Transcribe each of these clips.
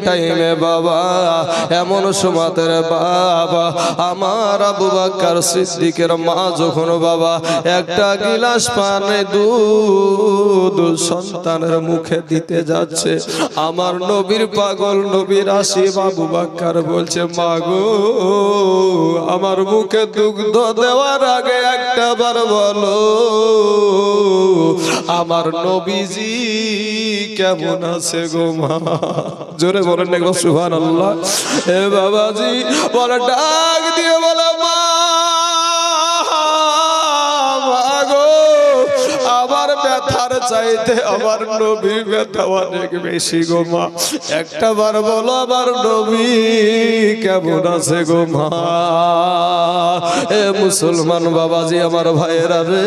টাইমে বাবা এমন সময়তে বাবা আমার আবু বকর সিদ্দিকের মা যখন বাবা একটা গিলাস পানি দুধ সন্তানের মুখে দিতে যাচ্ছে, আমার নবীর পাগল নবীর আশিক আবু বকর বলছে, মা গো আমার মুখে দুগ্ধ দেওয়ার আগে একটা বার বলো আমার নবীজি কেমন আছে গো মা। জোরে বলেন না সুবহানাল্লাহ। এ বাবাজি বলে ডাক দিয়ে বলে, মা গো আমার ব্যথার চাইতে আমার নবী ব্যথা অনেক বেশি গো মা, একটা বার বলো আমার নবী কেমন আছে গো মা। এ মুসলমান বাবাজি আমার ভাইয়েরা রে,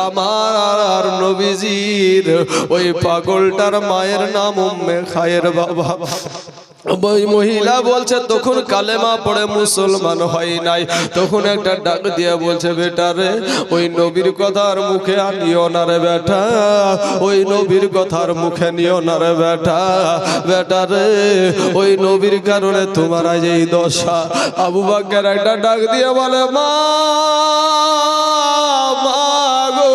আমার নবীজির ওই পাগলটার মায়ের নাম উম্মে খায়ের বাবা। ওই মহিলা বলছে তখন কালেমা পড়ে মুসলমান হয় নাই, তখন একটা ডাক দিয়ে বলছে, বেটা রে ওই নবীর কথার মুখে আনিও না রে বেটা, ওই নবীর কথার মুখে নিও না রে বেটা, বেটা রে ওই নবীর কারণে তোমার আজ এই দশা। আবু বকর একটা ডাক দিয়ে বলে, মা গো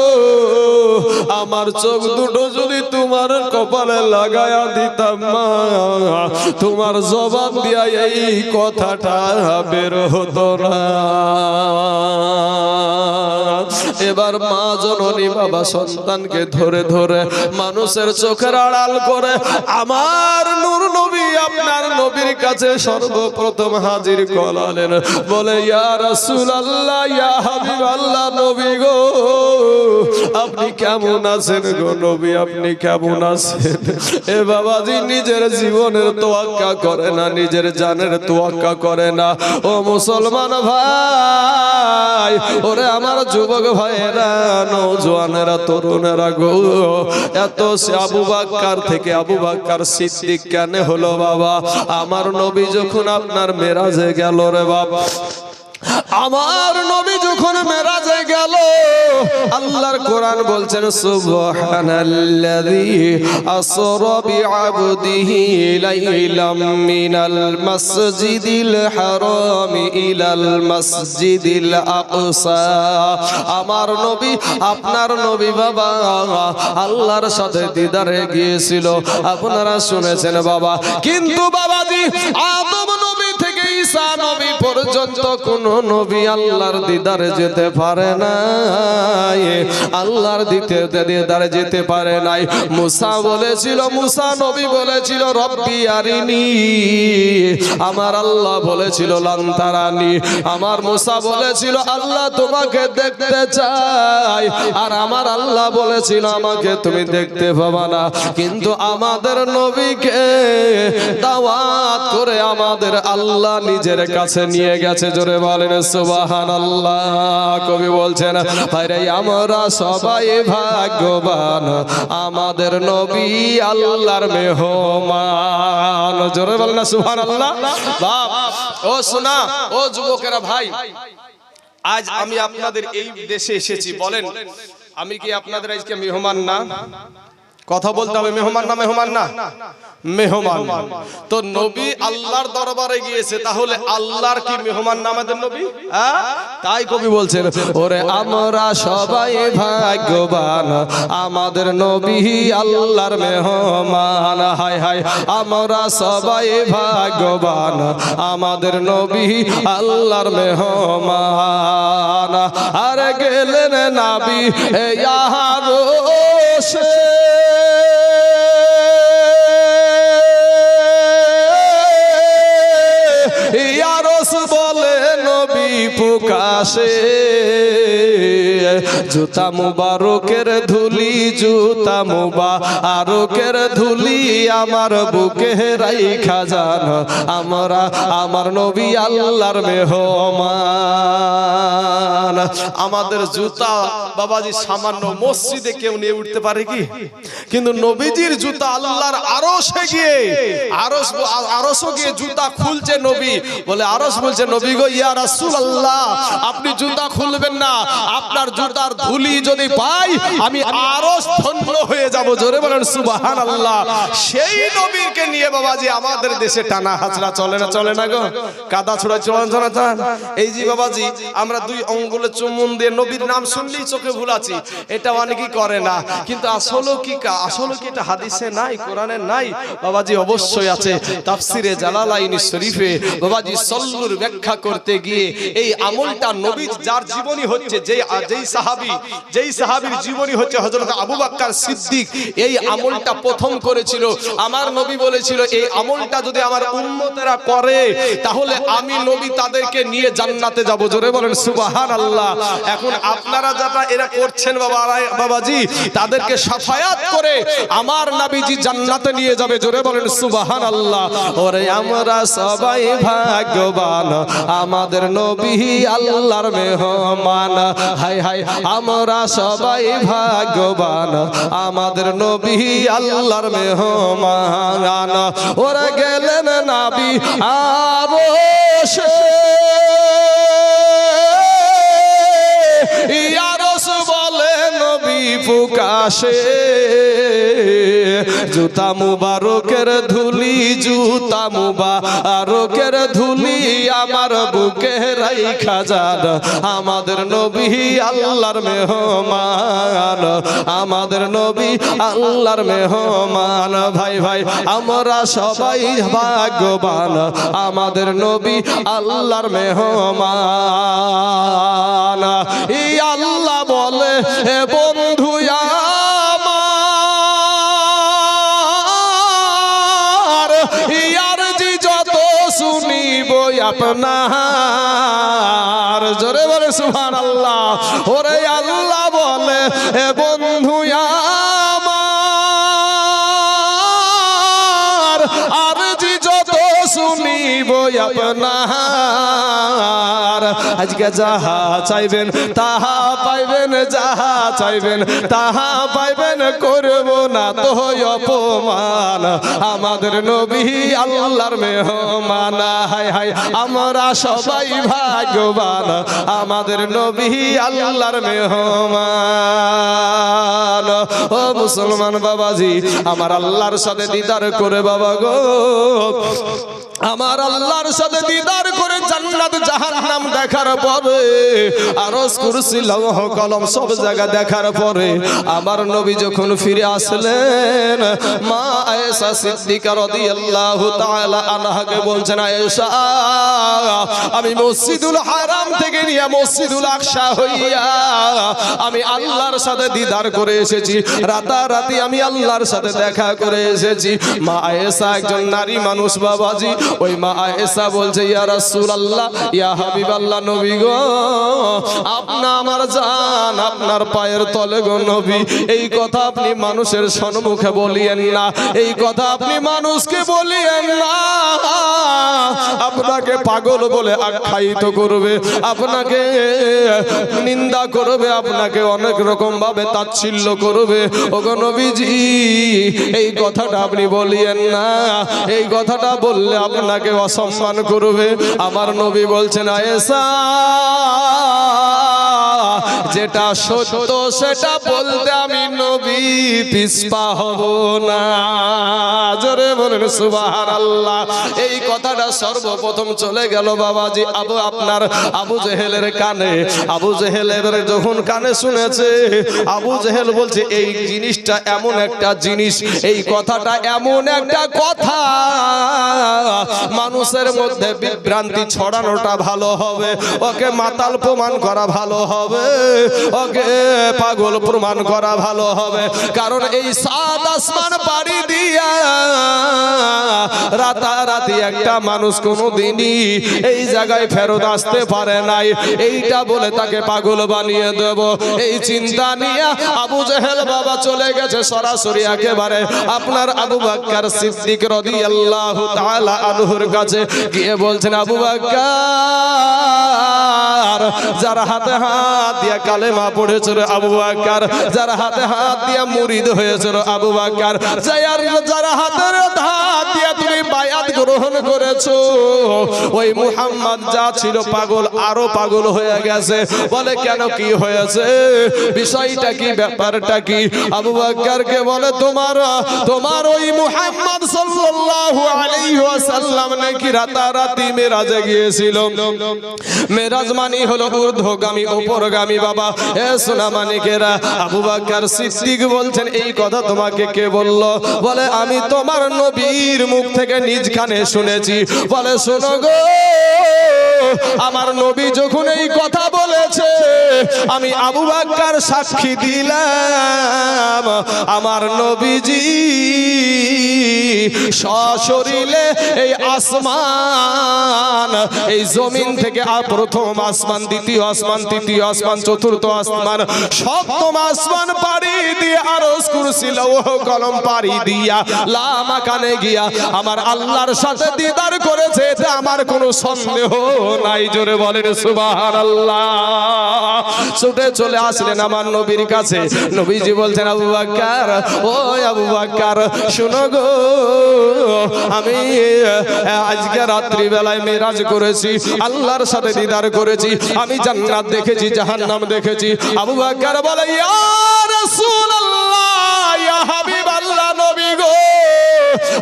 আমার চোখ দুটো যদি তোমার কপালে লাগায়া দিতাম মা, তোমার জবান দিয়া এই কথাটা বের হতো না। এবার মা জননী বাবা সন্তানকে ধরে ধরে মানুষের চোখের আড়াল করে আমার নূর নবী আপনার নবীর কাছে সর্বপ্রথম হাজির করলেন। বলে, ইয়া রাসূলুল্লাহ, ইয়া হাবিবাল্লাহ, নবী গো আপনি কেমন আছেন গো নবী, আপনি কেমন আছেন? এ বাবাজি নিজের জীবনের তোয়াক্কা করে না, নিজের জানের তোয়াক্কা করে না। ও মুসলমান ভাই, ওরে আমার যুবক ভাইয়েরা, নওজোয়ানেরা, তরুণেরা গো, এত সে আবু বকর থেকে আবু বকর সিদ্দিক কেন হলো বাবা? আমার নবী যখন আপনার মেরাজে গেল রে বাবা, আমার নবী যখন মেরাজে গেল, আল্লাহর কোরআন বলছেন, সুবহানাল্লাযী আসরা বিআবদিহি লাইলাম মিনাল মাসজিদিল হারাম ইলাল মাসজিদিল আকসা। আমার নবী আপনার নবী বাবা আল্লাহর সাথে দিদারে গিয়েছিল, আপনারা শুনেছেন বাবা। কিন্তু বাবাজি আদম নবী থেকে ঈসা নবী পর্যন্ত কোন নবী আল্লাহর দিদারে যেতে পারে না, আল্লাহর দিদারে যেতে পারে নাই। মুসা বলেছিল, মুসা নবী বলেছিল, রব্বি আরিনি, আমার আল্লাহ বলেছিল লান তারানি। আমার মুসা বলেছিল, আল্লাহ তোমাকে দেখতে চাই, আর আমার আল্লাহ বলেছিল আমাকে তুমি দেখতে পাবা না। কিন্তু আমাদের নবীকে দাওয়াত করে আমাদের আল্লাহ নিজের কাছে নিয়ে গেছে। জোরে বলেন সুবহানাল্লাহ। কবি বলছেন, ভাইরে আমরা সবাই ভাগ্যবান, আমাদের নবী আল্লাহর মেহমান। জোরে বলেন না সুবহানাল্লাহ। বাপ ও শোনা, ও যুবকেরা ভাই, আজ আমি আপনাদের এই দেশে এসেছি, বলেন আমি কি আপনাদের আজকে মেহমান না? কথা বলতে হবে, মেহমান না মেহমান না মেহমান। তো নবী আল্লাহর দরবারে গিয়েছে, তাহলে আল্লাহর কি মেহমান না আমাদের নবী? তাই কবি বলছেন, ওরে আমরা সবাই ভাগ্যবান, আমাদের নবী আল্লাহর মেহমান। হায় হায় আমরা সবাই ভাগ্যবান, আমাদের নবী আল্লাহর মেহমান। আর গেলেন নবী ইয়ারো সে, বলে নবী প্রকাশে, জুতা মুবারকের ধুলি, জুতা মুবারকের ধুলি আমার বুকে রাইখা যান, আমরা আমার নবী আল্লাহর মেহমান। আমাদের জুতা বাবাজি সামান্য মসজিদে কেউ নিয়ে উঠতে পারে কি? কিন্তু নবীজির জুতা আল্লাহর আরশে গিয়ে, আরশে গিয়ে জুতা খুলছে নবী। বলে আরশ বলছে, নবী গো ইয়া রাসূলুল্লাহ আপনি জুতা খুলবেন না, আপনার জুতার ধুলি যদি পাই আমি আরো ধন্য হয়ে যাব। জোরে বলেন সুবহানাল্লাহ। সেই নবীকে নিয়ে বাবাজি আমাদের দেশে টানা হাজরা চলে না, চলে না গো? কাদা ছোড়া চলে না? এই যে বাবাজি আমরা দুই আঙ্গুলে চুমুন দিয়ে নবীর নাম শুনলেই চোখে ভুলাচ্ছি, এটা অনেকেই করে না। কিন্তু আসলে কি এটা হাদিসে নাই, কোরআনে নাই বাবাজি? অবশ্যই আছে। তাফসিরে জালালাইন শরীফে বাবাজি সল্লুর ব্যাখ্যা করতে গিয়ে এই আমলটা নবী যার জীবনী হচ্ছে, যেই সাহাবীর জীবনী হচ্ছে হযরত আবু বকর সিদ্দিক, এই আমলটা প্রথম করেছিল। আমার নবী বলেছিল এই আমলটা যদি আমার উম্মতেরা করে তাহলে আমি নবী তাদেরকে নিয়ে জান্নাতে যাব। জোরে বলেন সুবহানাল্লাহ। এখন আপনারা যারা এরা করছেন বাবাজি, তাদেরকে শাফায়াত করে আমার নবীজি জান্নাতে নিয়ে যাবে। জোরে বলেন সুবহানাল্লাহ। ওরে আমরা সবাই ভাগ্যবান, আমাদের নবী আল্লাহর মেহমান। হায় হায় আমরা সবাই ভাগ্যবান, আমাদের নবী আল্লাহর মেহমান। ওরা গেলেন নবী আরশে, ইয়া রাসূল বলে নবী প্রকাশে, জুতা মুবারকের ধুলি, জুতা মুবারকের ধুলি আমার বুকে রাইখা যান, আমাদের নবী আল্লাহর মেহমান, আমাদের নবী আল্লাহর মেহমান। ভাই ভাই আমরা সবাই ভাগ্যবান, আমাদের নবী আল্লাহর মেহমান। এই আল্লাহ বলে বন্ধু আপনার, জোরে বলে সুবহানাল্লাহ। ওরে আল্লাহ বলে বন্ধু আমার, আর জি যত শুনিব আপনার। আজকে যাহা চাইবেন তাহা পাইবেন, যাহা চাইবেন তাহা পাইবেন, করব না তো অপমান, আমাদের নবী আল্লাহর মেহমান। হায় হায় আমরা সবাই ভাগ্যবান, আমাদের নবী আল্লাহর মেহমান। ও মুসলমান বাবাজি, আমার আল্লাহর সাথে দিদার করে বাবা গো, আমার আল্লাহর সাথে দিদার করে জান্নাত জাহান্নাম দেখার পরে, আরশ কুরসি লৌহ কলম সব জায়গা দেখার পরে আমার নবী যখন ফিরে আসলেন, মা আয়েশা সিদ্দিকা রাদিয়াল্লাহু তাআলা আনহাকে বলছেন, আয়েশা আমি মসজিদুল হারাম থেকে নিয়ে মসজিদুল আকসা হইয়া আমি আল্লাহর সাথে দিদার করে এসেছি, রাতারাতি আমি আল্লাহর সাথে দেখা করে এসেছি। মা আয়েশা একজন নারী মানুষ বাবাজি, ওই মা আয়েশা বলছে, ইয়া রাসূলুল্লাহ, ইয়া হাবিবাল্লাহ, নবী গো আপনি আমার জান, আপনার পায়ের তলে গো নবী, এই কথা আপনি মানুষের সম্মুখে বলিয়েন না, এই কথা আপনি মানুষকে বলিয়েন না, আপনাকে পাগল বলে আখ্যায়িত করবে, আপনাকে নিন্দা করবে, আপনাকে অনেক রকম ভাবে তাচ্ছিল্য করবে। ওগো নবীজি এই কথাটা আপনি বলিয়েন না, এই কথাটা বললে আপনাকে অসম্মান করবে। আমার নবী বলছেন, আয়েশা যেটা সত্য সেটা বলতে আমি নবী পিছপা হব না। জোরে বলেন সুবহানাল্লাহ। এই কথাটা সর্বপ্রথম চলে গেল বাবাজি আপনার আবু জেহেলের কানে। আবু জেহেলের যখন কানে শুনেছে, আবু জেহেল বলছে এই জিনিসটা এমন একটা জিনিস, এই কথাটা এমন একটা কথা, মানুষের মধ্যে বিভ্রান্তি ছড়ানোটা ভালো হবে, ওকে মাতাল প্রমাণ করা ভালো হবে, ওকে পাগল প্রমাণ করা ভালো হবে। কারণ এই সাত আসমান পাড়ি দিয়া রাতারাতি একটা মানুষ কোনোদিনই এই জায়গায় ফেরত আসতে পারে নাই, এইটা বলে তাকে পাগল বানিয়ে দেব, এই চিন্তা নিয়ে আবু জেহেল বাবা চলে গেছে সরাসরি একেবারে আপনার আবু বকর সিদ্দিক রাদিয়াল্লাহু তাআলা আনহুর কাছে গিয়ে বলছেন, আবু বকর, যারা হাতে হাত দিয়ে কালেমা পড়েছিল আবু বকর, যারা হাতে হাত দিয়ে মুরিদ হয়েছিল আবু বকর, যারা হাতের হাত দিয়ে তুমি বায়াত গ্রহণ করেছো। ওই মুহাম্মদ যা ছিল পাগল আরো পাগল হয়ে গেছে। বলে কেন, কি হয়েছে, বিষয়টা কি, ব্যাপারটা কি? আবু বকরকে বলে তোমার ওই মুহাম্মদ সাল্লাল্লাহু আলাইহি ওয়াসাল্লাম নাকি রাতারাতি মেরাজে গিয়েছিল। মেরাজ মানে হলো ঊর্ধ্বগামী, উপরগামী বাবা। এ সোনা মানিকেরা, আবু বকর সিদ্দিক বলছেন এই কথা তোমাকে কে বলল? বলে আমি তোমার নবীর মুখ থেকে নিজ কানে শুনেছি। বলে শোনো গো, আমার নবী যখন এই কথা বলেছে আমি আবু বকর সাক্ষী দিলাম, আমার নবীজি সশরীরে এই আসমান, এই জমিন থেকে প্রথম আসমান, দ্বিতীয় আসমান, তৃতীয় আসমান, চতুর্থ আসমান, সপ্তম আসমান পাড়ি দিয়ে আরশ কুরসি লৌহ কলম পাড়ি দিয়া লামাকানে গিয়া আমার আল্লাহর সাথে দিদার করেছে, এতে আমার কোনো সন্দেহ নাই। জোরে বলেন সুবহানাল্লাহ। ছুটে চলে আসলেন আমার নবীর কাছে। নবীজি বলছেন আবু বকর, ও আবু বকর শুনো গো, আমি আজকে রাত্রি বেলায় মেরাজ করেছি, আল্লাহর সাথে দিদার করেছি, আমি জান্নাত দেখেছি, জাহান্নাম দেখেছি। আবু বকর বলে ইয়া রাসূলুল্লাহ, ইয়া হাবিবাল্লাহ, নবী গো,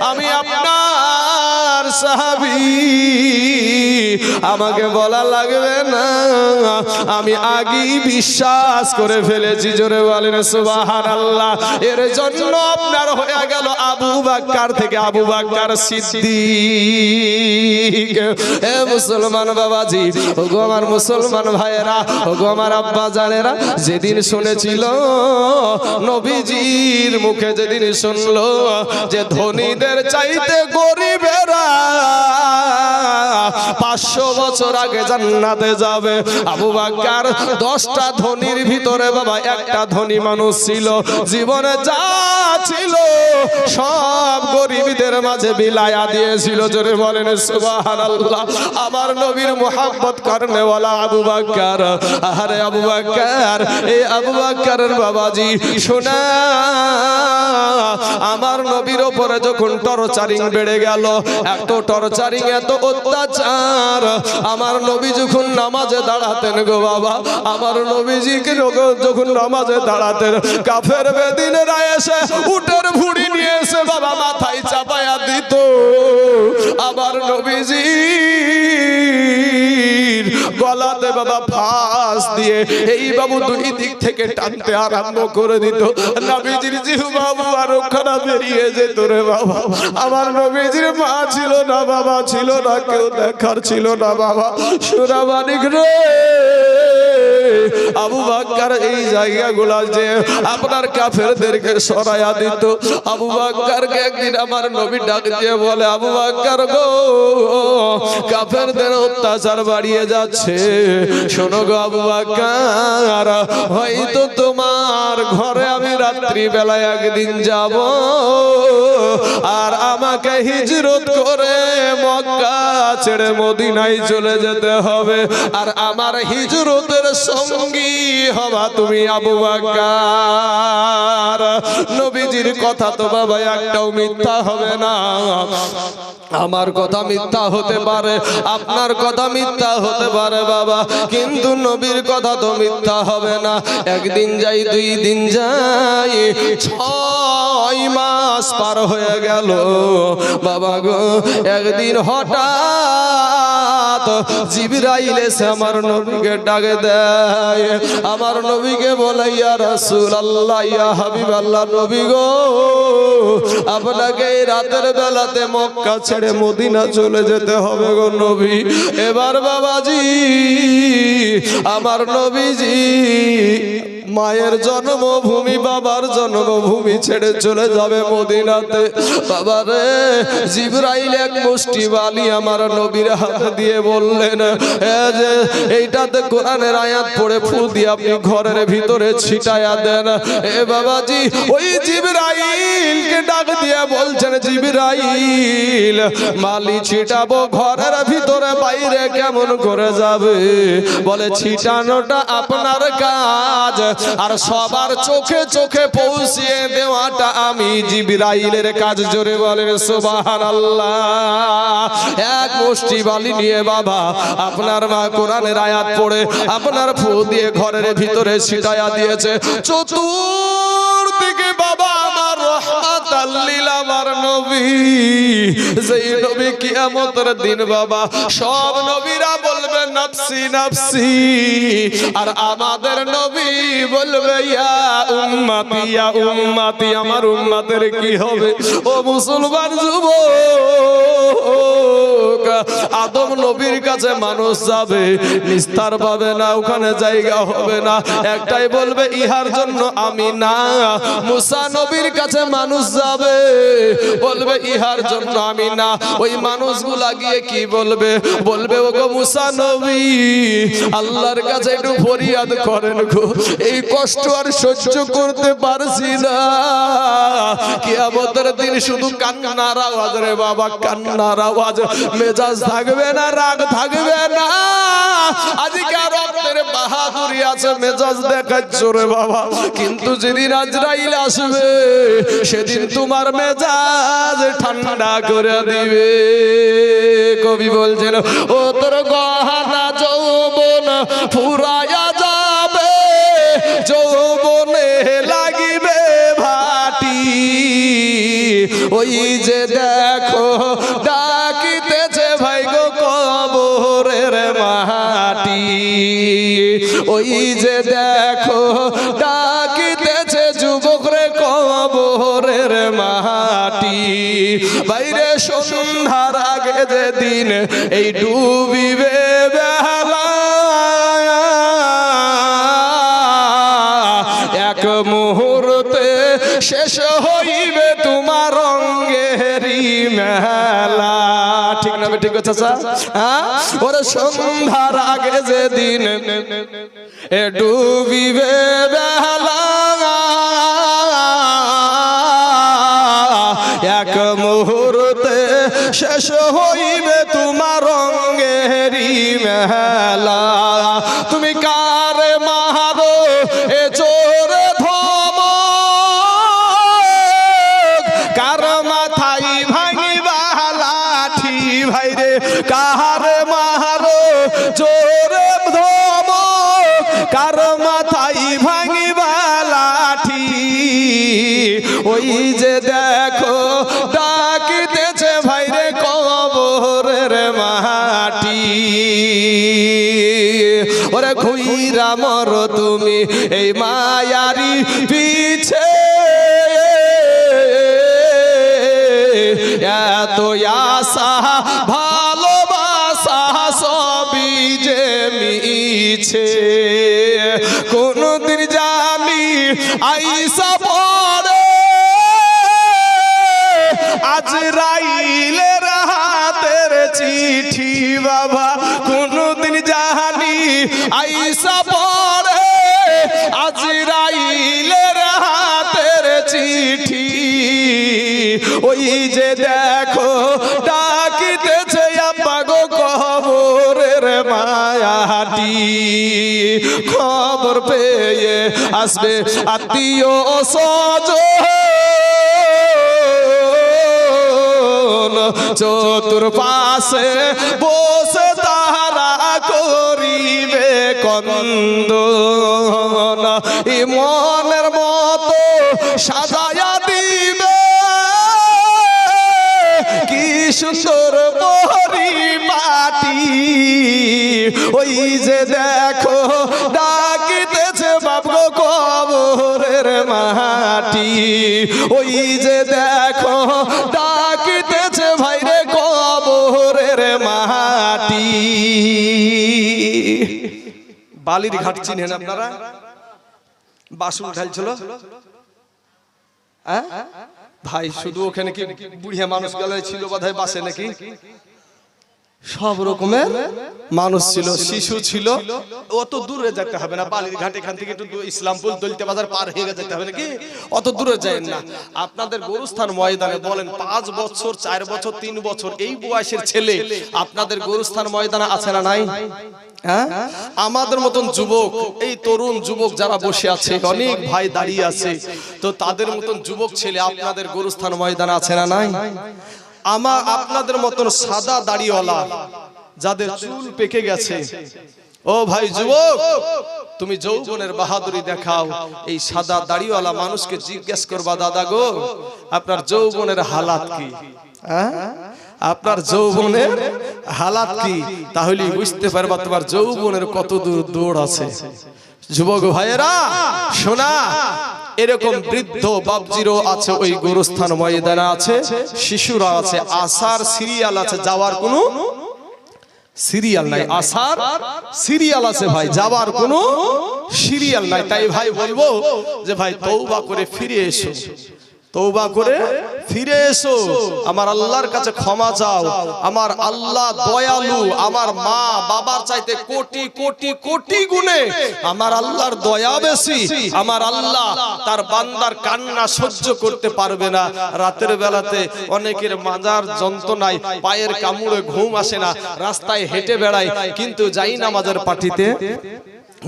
আমি আপনার সাহাবী, আমাকে বলা লাগবে না, আমি আগেই বিশ্বাস করে ফেলেছি। জোরে বলেন সুবহানাল্লাহ। এর জন্য আপনার হয়ে গেল আবু বকর থেকে আবু বকর সিদ্দিক। এ মুসলমান বাবাজি, ওগো আমার মুসলমান ভাইয়েরা, ওগো আমার আব্বা জানেরা, যেদিন শুনেছিল নবীজির মুখে, যেদিন শুনলো যে ধনীদের চাইতে গরিবেরা 500 বছর আগে জান্নাতে যাবে, আবু বকর 10টা ধনীর ভিতরে বাবা একটা ধনী মানুষ ছিল, জীবনে যা ছিল সব গরিবদের মাঝে বিলায়া দিয়েছিল। জোরে বলেন সুবহানাল্লাহ। আমার নবীর মুহাব্বত করনে ওয়ালা আবু বকর, আরে আবু বকর, এই আবু বকরের বাবাজি শোনা, আমার নবীর উপরে যখন টর্চারিং বেড়ে গেল, এত টর্চারিং, এত অত্যাচার, আমার নবী যখন নামাজে দাঁড়াতেন গো বাবা, আমার নবীজিকে যখন নামাজে দাঁড়াতেন, কাফের বেদিনেরা এসে উটের ভুঁড়ি নিয়ে এসে বাবা মাথায় চাপায়া দিত। আমার নবীজি গলাতে বাবা ফাঁস দিয়ে এই বাবু দুই দিক থেকে টানতে আরম্ভ করে দিত। নবীজির জিহ্বা আর ওখানে বেরিয়ে যেত রে বাবা। আমার নবীজির মা ছিল না, বাবা ছিল না, কেউ দেখার ছিল না বাবা। সুরা মানিক রে, আবু বকর এই জায়গাগুলো যে আপনার কাফেরদেরকে সরায়া দিত। আবু বকরকে একদিন আমার নবী ডাক দিয়ে বলে, আবু বকর গো, কাফেরদের অত্যাচার বাড়িয়ে যাচ্ছে, শোনো গো আবু বকর, হয়তো তোমার ঘরে আমি রাত্রি বেলায় একদিন যাব, আর আমাকে হিজরত করে মক্কা ছেড়ে মদিনায় চলে যেতে হবে, আর আমার হিজরতের সঙ্গী হবা তুমি আবু বকর। নবীজির কথা তো বাবা একটাও মিথ্যা হবে না। আমার কথা মিথ্যা হতে পারে, আপনার কথা মিথ্যা হতে পারে বাবা, কিন্তু নবীর কথা তো মিথ্যা হবে না। একদিন যাই, 2 দিন যাই, 6 মাস পার হয়ে গেল বাবা গো। একদিন হঠাৎ জিবরাইল এসে আমার নবীকে ডাকে দেয়। আমার নবীকে বলে, ইয়া রাসূলুল্লাহ, ইয়া হাবিবাল্লাহ, নবী গো, আপনাকে এই রাতের বেলাতে মক্কা ছেড়ে মদিনা চলে যেতে হবে গো নবী। এবার বাবাজি, আমার নবীজি মায়ের জন্মভূমি, বাবার জন্মভূমি ছেড়ে চলে যাবে মদিনাতে। বাবারে, জিবরাইল এক মুষ্টি বালি আমার নবীর হাতে দিয়ে বললেন, যে এইটাতে কোরআনের আয়াত পড়ে ফু দিয়ে আপনি ঘরের ভিতরে ছিটায়া দেন। এ বাবাজি, ওই জিবরাইলকে ডাক দিয়ে বলছেন, জিবরাইল, মালি ছিটাবো ঘরের ভিতরে, বাইরে কেমন করে যাবে? বলে ছিটানোটা আপনার কাজ, আর সবার চোখে চোখে পৌঁছিয়ে দেওয়াটা আমি জিবরাইলের কাজ। জোরে বলেন সুবহানাল্লাহ। এক মুষ্টি বালি নিয়ে বাবা আপনার মা কোরআনের আয়াত পড়ে আপনার ফু দিয়ে ঘরের ভিতরে ছিটায়া দিয়েছে। চতুর্দিকে বাবা আমার রহমাতাল লিল আমার নবী, যেই নবী কিয়ামতের দিন বাবা সব নবীরা বলবে নাফসি নাফসি, আর আমাদের নবী বলবে ইয়া উম্মতি ইয়া উম্মতি, আমার উম্মতের কি হবে? ও মুসলমান যুবক, আদম নবীর কাছে মানুষ যাবে, নিস্তার পাবে না, ওখানে জায়গা হবে না, একটাই বলবে ইহার জন্য আমি না। মুসা নবীর কাছে মানুষ যাবে, বলবে ইহার জন্য আমি না। ওই মানুষগুলা গিয়ে কি বলবে? বলবে ওগো মুসা নবী, আল্লাহর কাছে একটু ফরিয়াদ করেন গো, এই কষ্ট আর সহ্য করতে পারছি না। কিয়ামতের দিন শুধু কান্নার আওয়াজ রে বাবা, কান্নার আওয়াজ। মেজাজ থাকবে না, রাগ থাকবে না। আজকে রক্তের বাহাদুরি আছে, মেজাজ দেখাচ্ছ রে বাবা, কিন্তু যেদিন আজরাইল আসবে সেদিন তোমার মেজাজ ঠান্ডা করে দিবে। কবি বলছেন ও তোর গহনা যৌবন ফুরায়া যাবে, যৌবনে লাগিবে ভাটি, ওই যে দেখো ডাকিতেছে ভাই গো কবরের মাটি, ওই যে দেখো ডাকিতেছে যুবক রে কবরের মাটি। বাইরে সন্ধ্যার আগে যেদিন এই ডুবিবে বেলা, এক মুহূর্তে শেষ হইবে তোমার রঙেরই মেলা। ঠিক না? ঠিক আছে চাচা? ওরে সন্ধ্যার আগে যেদিন এ ডুবিবে বেলা, এক মুহূর্তে শেষ হইবে তোমার রঙেরই মেলা। তুমি কারে মারো এ জোরে ধমক, কার মাথায় ভাঙিবা লাঠি, ভাইরে কারে মারো জোরে ধমক, কার মাথায় ভাঙিবা লাঠি, ওই যে দেখো ডাকিতেছে ভাইরে কবরের মাটি। ওরে ঘুইরা মর তুমি এই মায়ারি পিছে, এত আশা ভালোবাসা সবই যে মিছে। কোনদিন জানি আইসা পড়ে আজরাইলের হাতের চিঠি বাবা, কোনদিন জানি আইসা পড়ে আজরাইলের হাতের চিঠি, ওই যে দেখো ডাকিতেছে আব্বা গো কবরের মায়াটি। খবর পেয়ে আসবে আত্মীয় স্বজন, চতুর্পাশে বসে তারা করিবে কন্দন, মনের মতো সাজায়া দিবে কি সুন্দর পরিপাটি, ওই যে দেখো ডাকিতেছে বাপ গো কবরের মাটি, ওই যে দেখো ডাকিতেছে ভাইরে কবরের মাটি। বালির ঘাট চিনেন আপনারা? বাসন ঢালছিল ভাই, শুধু ওখানে কি বুড়িয়া মানুষ গেলে ছিল বোধহয় বাসে নাকি? সব রকমের মানুষ ছিল, শিশু ছিল। অত দূরে যেতে হবে না, বালির ঘাট এখান থেকে একটু ইসলামপুর দলিতে বাজার পার হয়ে যেতে হবে নাকি, অত দূরে যায় না। আপনাদের গরুস্থান ময়দানে বলেন 5 বছর 4 বছর 3 বছর এই বয়সের ছেলে আপনাদের গরুস্থান ময়দানে আছে না নাই? হ্যাঁ, আমাদের মতন যুবক, এই তরুণ যুবক যারা বসে আছে, অনেক ভাই দাঁড়িয়ে আছে, তো তাদের মতন যুবক ছেলে আপনাদের গরুস্থান ময়দানে আছে না নাই? আপনাদের মতন সাদা দাড়িওয়ালা যাদের চুল পেকে গেছে, ও ভাই যুবক, তুমি যৌবনের বাহাদুরি দেখাও। এই সাদা দাড়িওয়ালা মানুষকে জিজ্ঞেস করবা, দাদা গো আপনার যৌবনের হালাত কি? আপনার যৌবনের হালাত কি? তাহলে বুঝতে পারবা তোমার যৌবনের কত দূর দৌড় আছে। যুবক ভাইয়েরা শোনা, এরকম বৃদ্ধ বাপজিরও আছে ওই গোরস্থান ময়দানে আছে, শিশুরা আছে, আসার সিরিয়াল আছে, যাওয়ার কোনো সিরিয়াল নাই। আসার সিরিয়াল আছে ভাই, যাওয়ার কোনো সিরিয়াল নাই। তাই ভাই বলবো যে ভাই তওবা করে ফিরে এসো, তওবা করে ফিরে এসো, আমার আল্লাহর কাছে ক্ষমা চাও। আমার আল্লাহ দয়ালু, আমার মা বাবার চাইতে কোটি কোটি কোটি গুণে আমার আল্লাহর দয়া বেশি। আমার আল্লাহ তার বান্দার কান্না সহ্য করতে পারবে না। রাতের বেলাতে অনেকের মাজার যন্ত্রণায় পায়ের কামড়ে ঘুম আসে না, রাস্তায় হেঁটে বেড়ায়, কিন্তু যাই না মাজার পাটিতে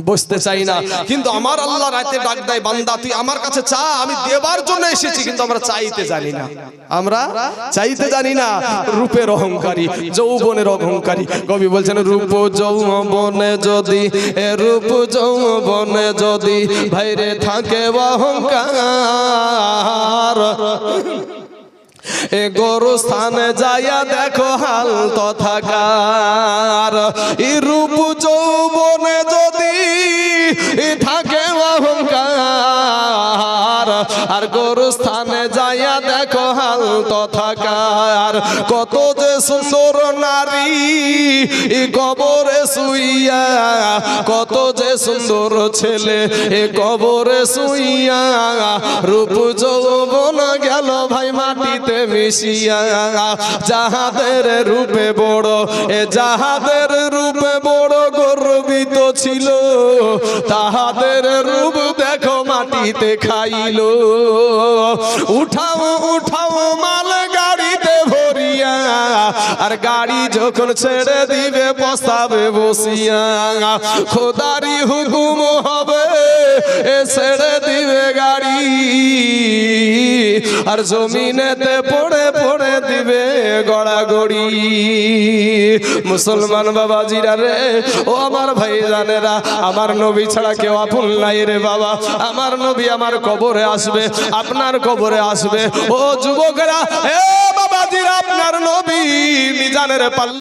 বসতে চাই না। কিন্তু আমার আল্লাহ রাতে ডাক দেয়, বান্দা তুই আমার কাছে চা, আমি দেবার জন্য এসেছি। কিন্তু আমরা চাইতে জানি না, আমরা চাইতে জানি না। রূপের অহংকারী, যৌবনের অহংকারী। কবি বলছেন, রূপ যৌবনে যদি, রূপ যৌবনে যদি ভাইরে থাকে অহংকার, এ গোরস্থানে যাইয়া দেখো হাল তথাকার। এই রূপ যৌবনে যদি থাকে অহংকার, আর গোরস্থানে যাইয়া দেখো হাল তথাকার। কত যে সুন্দর নারী কবরে শুইয়া, কত যে সুন্দর ছেলে এ কবরে শুইয়া। রূপ যৌবন গেল ভাই মাটিতে মিশিয়া, যাহাদের রূপে বড়, যাহাদের রূপে বড় গর্বিত ছিল, তাহাদের রূপ দেখো মাটিতে খাইল। উঠাও উঠাও মাল গাড়িতে ভরিয়া, আর গাড়ি যখন ছেড়ে দিবে পস্তাবে বসিয়া। খোদারি হুকুম হবে ছেড়ে দিবে গাড়ি, আর জমিনেতে পড়ে পড়ে দিবে গড়াগড়ি। মুসলমান বাবাজিরা রে, ও আমার ভাই জানেরা, আমার নবী ছাড়া কেউ আপন নাই রে বাবা। আমার নবী আমার কবরে আসবে, আপনার কবরে আসবে। ও যুবকেরা, এ বাবাজিরা, আপনার নবী মিজানের পাল্লা